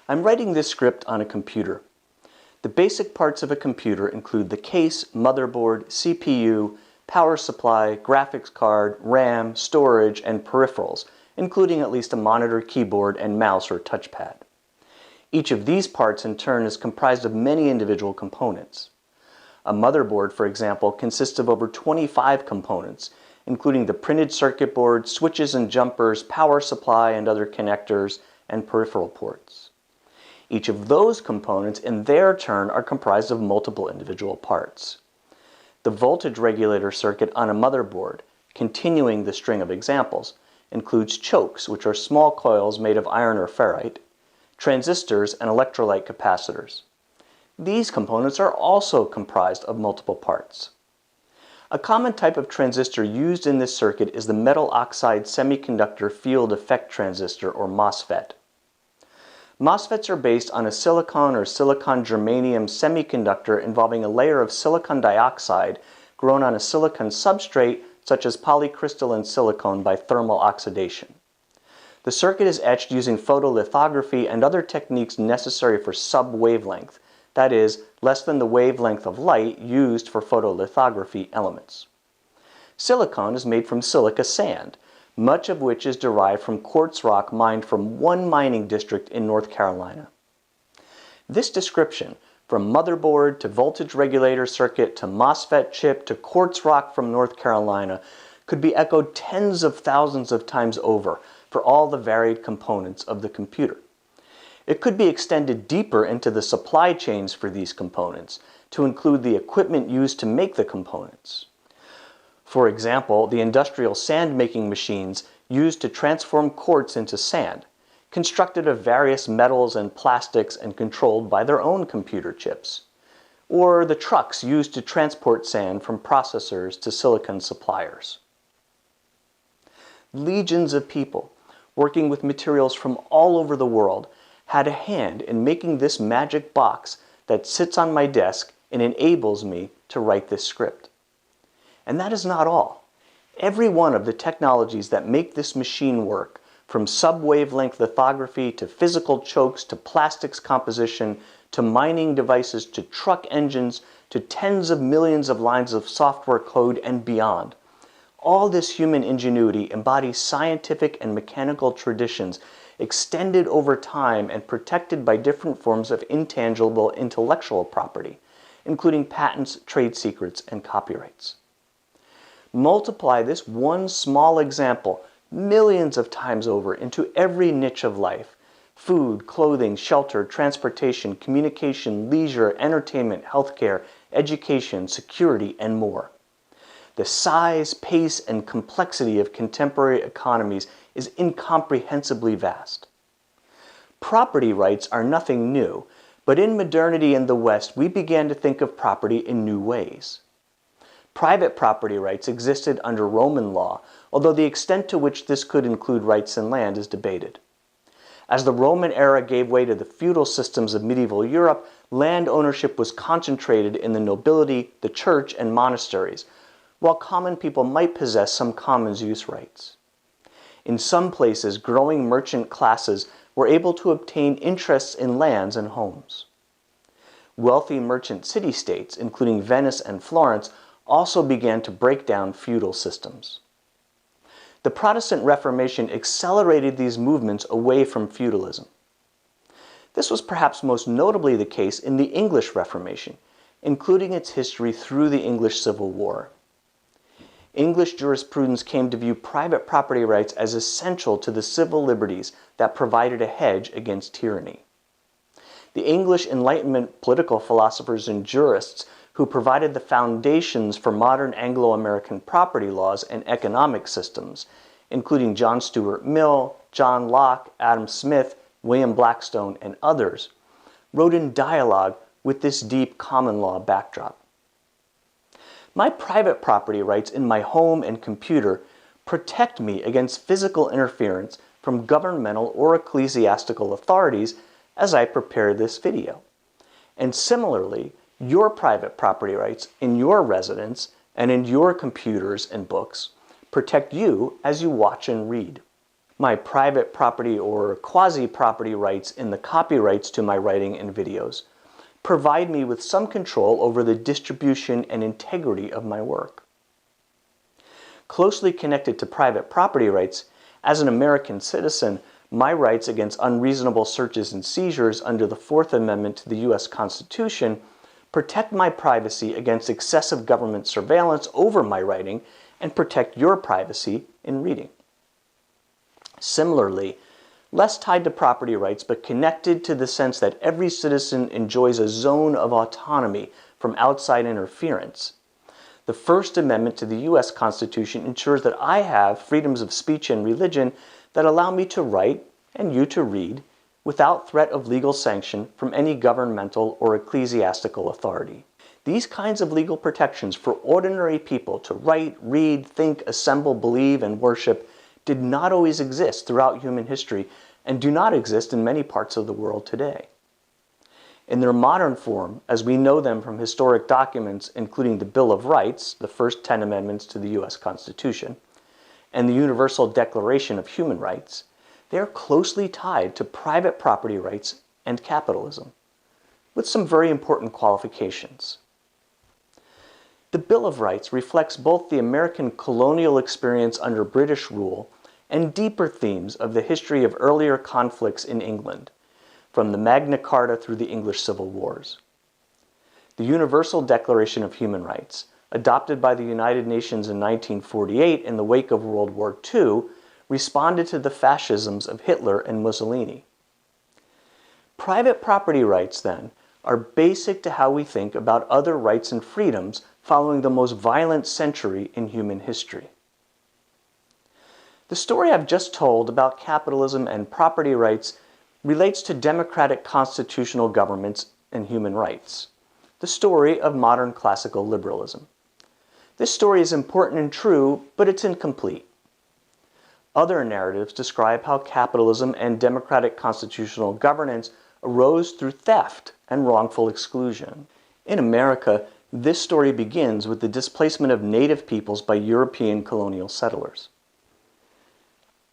I'm writing this script on a computer. The basic parts of a computer include the case, motherboard, CPU, power supply, graphics card, RAM, storage, and peripherals, including at least a monitor, keyboard, and mouse or touchpad. Each of these parts in turn is comprised of many individual components. A motherboard, for example, consists of over 25 components, including the printed circuit board, switches and jumpers, power supply and other connectors, and peripheral ports. Each of those components, in their turn, are comprised of multiple individual parts. The voltage regulator circuit on a motherboard, continuing the string of examples, includes chokes, which are small coils made of iron or ferrite, transistors, and electrolyte capacitors. These components are also comprised of multiple parts. A common type of transistor used in this circuit is the metal oxide semiconductor field effect transistor, or MOSFET. MOSFETs are based on a silicon or silicon germanium semiconductor involving a layer of silicon dioxide grown on a silicon substrate such as polycrystalline silicon by thermal oxidation. The circuit is etched using photolithography and other techniques necessary for sub-wavelength, that is, less than the wavelength of light used for photolithography elements. Silicon is made from silica sand, much of which is derived from quartz rock mined from one mining district in North Carolina. This description, from motherboard to voltage regulator circuit to MOSFET chip to quartz rock from North Carolina, could be echoed tens of thousands of times over for all the varied components of the computer. It could be extended deeper into the supply chains for these components, to include the equipment used to make the components. For example, the industrial sand-making machines used to transform quartz into sand, constructed of various metals and plastics and controlled by their own computer chips. Or the trucks used to transport sand from processors to silicon suppliers. Legions of people, working with materials from all over the world, had a hand in making this magic box that sits on my desk and enables me to write this script. And that is not all. Every one of the technologies that make this machine work, from sub-wavelength lithography to physical chokes to plastics composition to mining devices to truck engines to tens of millions of lines of software code and beyond, all this human ingenuity embodies scientific and mechanical traditions extended over time and protected by different forms of intangible intellectual property, including patents, trade secrets, and copyrights. Multiply this one small example millions of times over into every niche of life: food, clothing, shelter, transportation, communication, leisure, entertainment, healthcare, education, security, and more. The size, pace, and complexity of contemporary economies is incomprehensibly vast. Property rights are nothing new, but in modernity in the West, we began to think of property in new ways. Private property rights existed under Roman law, although the extent to which this could include rights in land is debated. As the Roman era gave way to the feudal systems of medieval Europe, land ownership was concentrated in the nobility, the church, and monasteries, while common people might possess some commons use rights. In some places, growing merchant classes were able to obtain interests in lands and homes. Wealthy merchant city-states, including Venice and Florence, also began to break down feudal systems. The Protestant Reformation accelerated these movements away from feudalism. This was perhaps most notably the case in the English Reformation, including its history through the English Civil War. English jurisprudence came to view private property rights as essential to the civil liberties that provided a hedge against tyranny. The English Enlightenment political philosophers and jurists who provided the foundations for modern Anglo-American property laws and economic systems, including John Stuart Mill, John Locke, Adam Smith, William Blackstone, and others, wrote in dialogue with this deep common law backdrop. My private property rights in my home and computer protect me against physical interference from governmental or ecclesiastical authorities as I prepare this video. And similarly, your private property rights in your residence and in your computers and books protect you as you watch and read. My private property or quasi-property rights in the copyrights to my writing and videos provide me with some control over the distribution and integrity of my work. Closely connected to private property rights, as an American citizen, my rights against unreasonable searches and seizures under the Fourth Amendment to the U.S. Constitution protect my privacy against excessive government surveillance over my writing and protect your privacy in reading. Similarly, less tied to property rights but connected to the sense that every citizen enjoys a zone of autonomy from outside interference, the First Amendment to the U.S. Constitution ensures that I have freedoms of speech and religion that allow me to write and you to read without threat of legal sanction from any governmental or ecclesiastical authority. These kinds of legal protections for ordinary people to write, read, think, assemble, believe, and worship did not always exist throughout human history and do not exist in many parts of the world today. In their modern form, as we know them from historic documents including the Bill of Rights, the first 10 amendments to the U.S. Constitution, and the Universal Declaration of Human Rights, they are closely tied to private property rights and capitalism, with some very important qualifications. The Bill of Rights reflects both the American colonial experience under British rule and deeper themes of the history of earlier conflicts in England, from the Magna Carta through the English Civil Wars. The Universal Declaration of Human Rights, adopted by the United Nations in 1948 in the wake of World War II, responded to the fascisms of Hitler and Mussolini. Private property rights, then, are basic to how we think about other rights and freedoms following the most violent century in human history. The story I've just told about capitalism and property rights relates to democratic constitutional governments and human rights, the story of modern classical liberalism. This story is important and true, but it's incomplete. Other narratives describe how capitalism and democratic constitutional governance arose through theft and wrongful exclusion. In America, this story begins with the displacement of native peoples by European colonial settlers.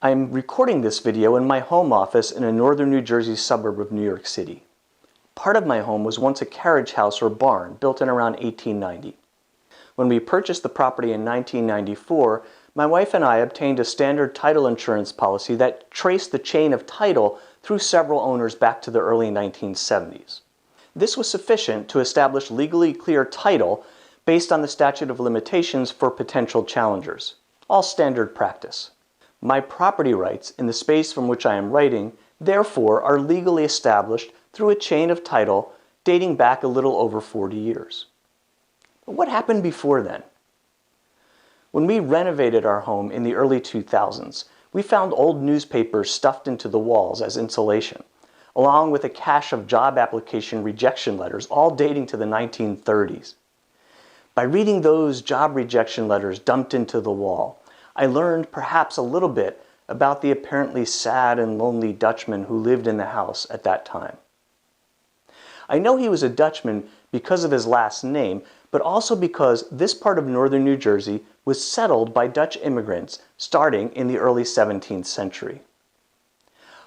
I'm recording this video in my home office in a northern New Jersey suburb of New York City. Part of my home was once a carriage house or barn built in around 1890. When we purchased the property in 1994, my wife and I obtained a standard title insurance policy that traced the chain of title through several owners back to the early 1970s. This was sufficient to establish legally clear title based on the statute of limitations for potential challengers, all standard practice. My property rights in the space from which I am writing, therefore, are legally established through a chain of title dating back a little over 40 years. But what happened before then? When we renovated our home in the early 2000s, we found old newspapers stuffed into the walls as insulation, along with a cache of job application rejection letters, all dating to the 1930s. By reading those job rejection letters dumped into the wall, I learned perhaps a little bit about the apparently sad and lonely Dutchman who lived in the house at that time. I know he was a Dutchman because of his last name, but also because this part of northern New Jersey was settled by Dutch immigrants starting in the early 17th century.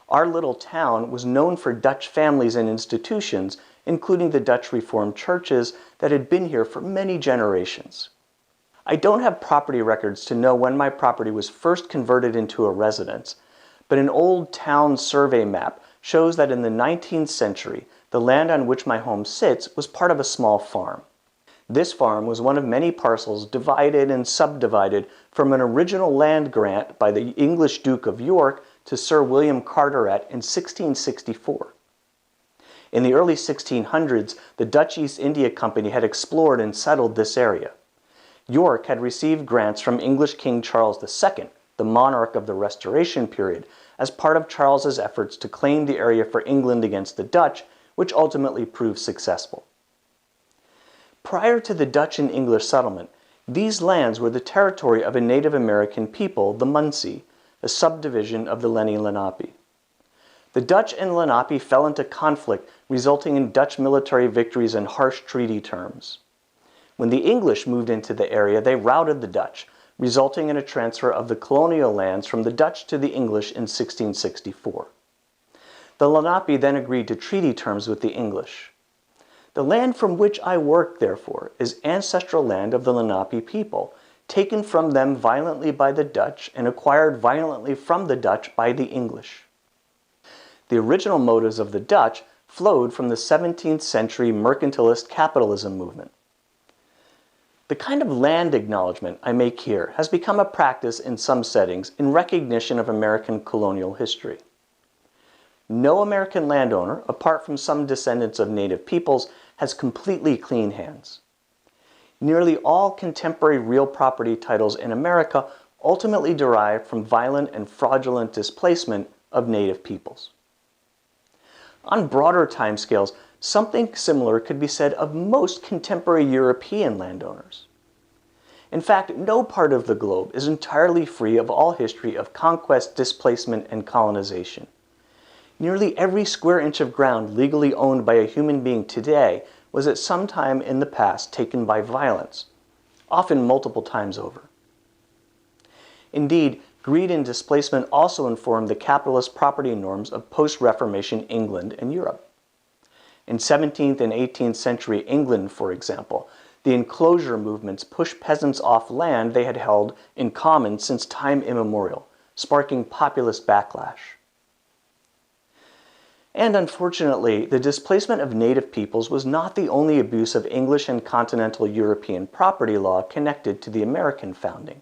Our little town was known for Dutch families and institutions, including the Dutch Reformed churches that had been here for many generations. I don't have property records to know when my property was first converted into a residence, but an old town survey map shows that in the 19th century, the land on which my home sits was part of a small farm. This farm was one of many parcels divided and subdivided from an original land grant by the English Duke of York to Sir William Carteret in 1664. In the early 1600s, the Dutch East India Company had explored and settled this area. York had received grants from English King Charles II, the monarch of the Restoration period, as part of Charles's efforts to claim the area for England against the Dutch, which ultimately proved successful. Prior to the Dutch and English settlement, these lands were the territory of a Native American people, the Munsee, a subdivision of the Lenni Lenape. The Dutch and Lenape fell into conflict, resulting in Dutch military victories and harsh treaty terms. When the English moved into the area, they routed the Dutch, resulting in a transfer of the colonial lands from the Dutch to the English in 1664. The Lenape then agreed to treaty terms with the English. The land from which I work, therefore, is ancestral land of the Lenape people, taken from them violently by the Dutch and acquired violently from the Dutch by the English. The original motives of the Dutch flowed from the 17th century mercantilist capitalism movement. The kind of land acknowledgement I make here has become a practice in some settings in recognition of American colonial history. No American landowner, apart from some descendants of native peoples, has completely clean hands. Nearly all contemporary real property titles in America ultimately derive from violent and fraudulent displacement of native peoples. On broader timescales, something similar could be said of most contemporary European landowners. In fact, no part of the globe is entirely free of all history of conquest, displacement, and colonization. Nearly every square inch of ground legally owned by a human being today was at some time in the past taken by violence, often multiple times over. Indeed, greed and displacement also informed the capitalist property norms of post-Reformation England and Europe. In 17th and 18th century England, for example, the enclosure movements pushed peasants off land they had held in common since time immemorial, sparking populist backlash. And unfortunately, the displacement of native peoples was not the only abuse of English and continental European property law connected to the American founding.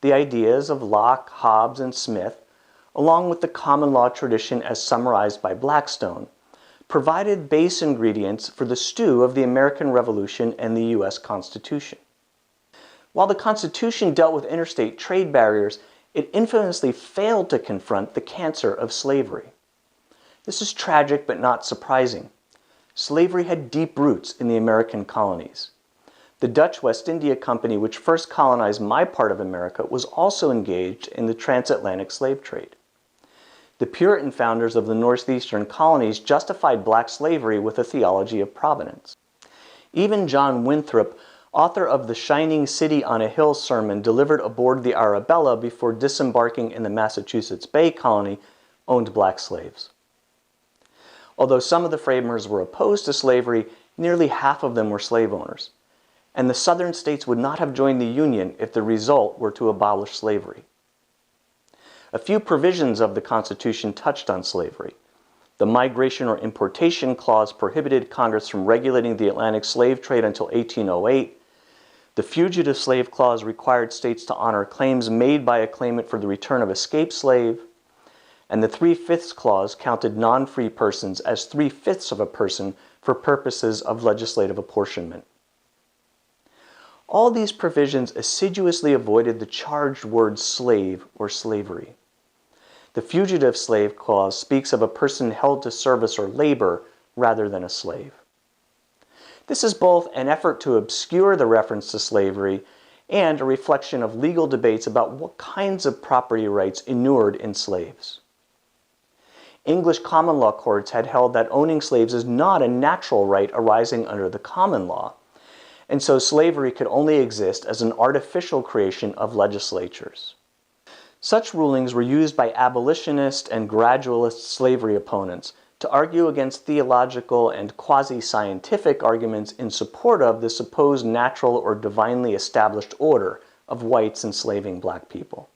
The ideas of Locke, Hobbes, and Smith, along with the common law tradition as summarized by Blackstone, provided base ingredients for the stew of the American Revolution and the U.S. Constitution. While the Constitution dealt with interstate trade barriers, it infamously failed to confront the cancer of slavery. This is tragic but not surprising. Slavery had deep roots in the American colonies. The Dutch West India Company, which first colonized my part of America, was also engaged in the transatlantic slave trade. The Puritan founders of the northeastern colonies justified black slavery with a theology of providence. Even John Winthrop, author of the Shining City on a Hill sermon delivered aboard the Arabella before disembarking in the Massachusetts Bay Colony, owned black slaves. Although some of the framers were opposed to slavery, nearly half of them were slave owners. And the southern states would not have joined the Union if the result were to abolish slavery. A few provisions of the Constitution touched on slavery. The Migration or Importation Clause prohibited Congress from regulating the Atlantic slave trade until 1808. The Fugitive Slave Clause required states to honor claims made by a claimant for the return of escaped slave. And the 3/5 Clause counted non-free persons as 3/5 of a person for purposes of legislative apportionment. All these provisions assiduously avoided the charged word slave or slavery. The Fugitive Slave Clause speaks of a person held to service or labor rather than a slave. This is both an effort to obscure the reference to slavery and a reflection of legal debates about what kinds of property rights inured in slaves. English common law courts had held that owning slaves is not a natural right arising under the common law, and so slavery could only exist as an artificial creation of legislatures. Such rulings were used by abolitionist and gradualist slavery opponents to argue against theological and quasi-scientific arguments in support of the supposed natural or divinely established order of whites enslaving black people.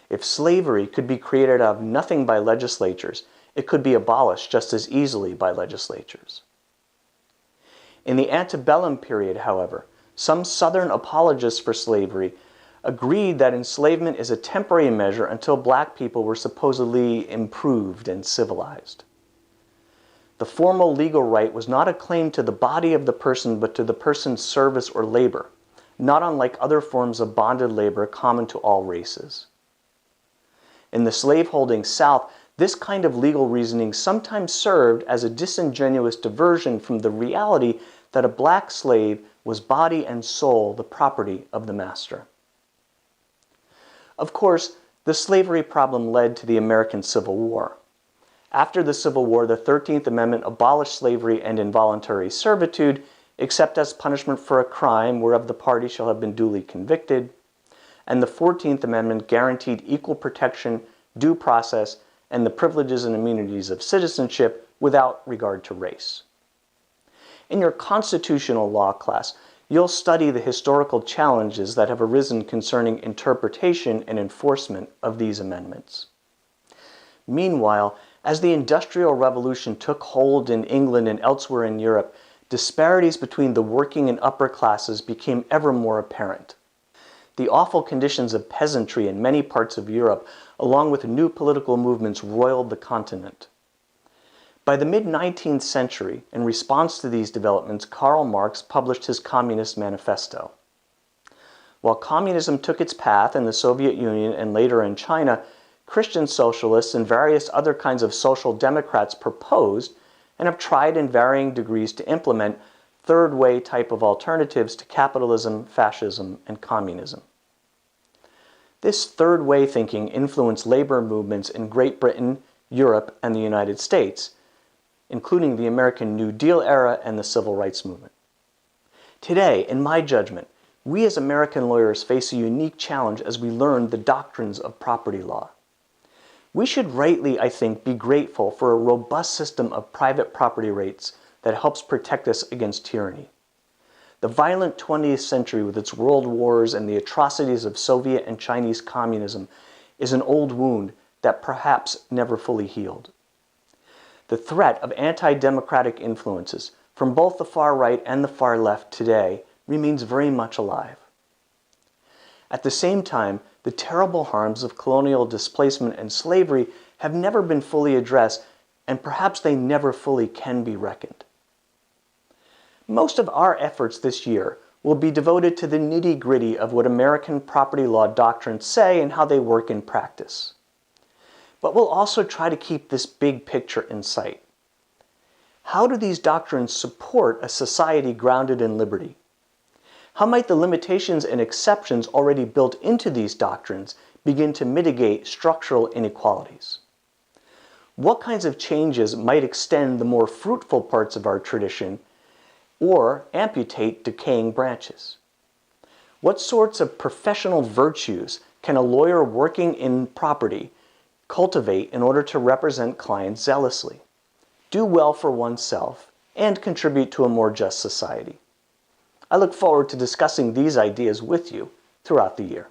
If slavery could be created out of nothing by legislatures, it could be abolished just as easily by legislatures. In the antebellum period, however, some Southern apologists for slavery agreed that enslavement is a temporary measure until black people were supposedly improved and civilized. The formal legal right was not a claim to the body of the person but to the person's service or labor, not unlike other forms of bonded labor common to all races. In the slaveholding South, this kind of legal reasoning sometimes served as a disingenuous diversion from the reality that a black slave was body and soul the property of the master. Of course, the slavery problem led to the American Civil War. After the Civil War, the 13th Amendment abolished slavery and involuntary servitude, except as punishment for a crime whereof the party shall have been duly convicted. And the 14th Amendment guaranteed equal protection, due process, and the privileges and immunities of citizenship without regard to race. In your constitutional law class, you'll study the historical challenges that have arisen concerning interpretation and enforcement of these amendments. Meanwhile, as the Industrial Revolution took hold in England and elsewhere in Europe, disparities between the working and upper classes became ever more apparent. The awful conditions of peasantry in many parts of Europe, along with new political movements, roiled the continent. By the mid-19th century, in response to these developments, Karl Marx published his Communist Manifesto. While communism took its path in the Soviet Union and later in China, Christian socialists and various other kinds of social democrats proposed and have tried in varying degrees to implement third-way type of alternatives to capitalism, fascism, and communism. This third-way thinking influenced labor movements in Great Britain, Europe, and the United States, including the American New Deal era and the Civil Rights Movement. Today, in my judgment, we as American lawyers face a unique challenge as we learn the doctrines of property law. We should rightly, I think, be grateful for a robust system of private property rights that helps protect us against tyranny. The violent 20th century with its world wars and the atrocities of Soviet and Chinese communism is an old wound that perhaps never fully healed. The threat of anti-democratic influences from both the far right and the far left today remains very much alive. At the same time, the terrible harms of colonial displacement and slavery have never been fully addressed, and perhaps they never fully can be reckoned. Most of our efforts this year will be devoted to the nitty-gritty of what American property law doctrines say and how they work in practice. But we'll also try to keep this big picture in sight. How do these doctrines support a society grounded in liberty? How might the limitations and exceptions already built into these doctrines begin to mitigate structural inequalities? What kinds of changes might extend the more fruitful parts of our tradition or amputate decaying branches? What sorts of professional virtues can a lawyer working in property cultivate in order to represent clients zealously, do well for oneself, and contribute to a more just society? I look forward to discussing these ideas with you throughout the year.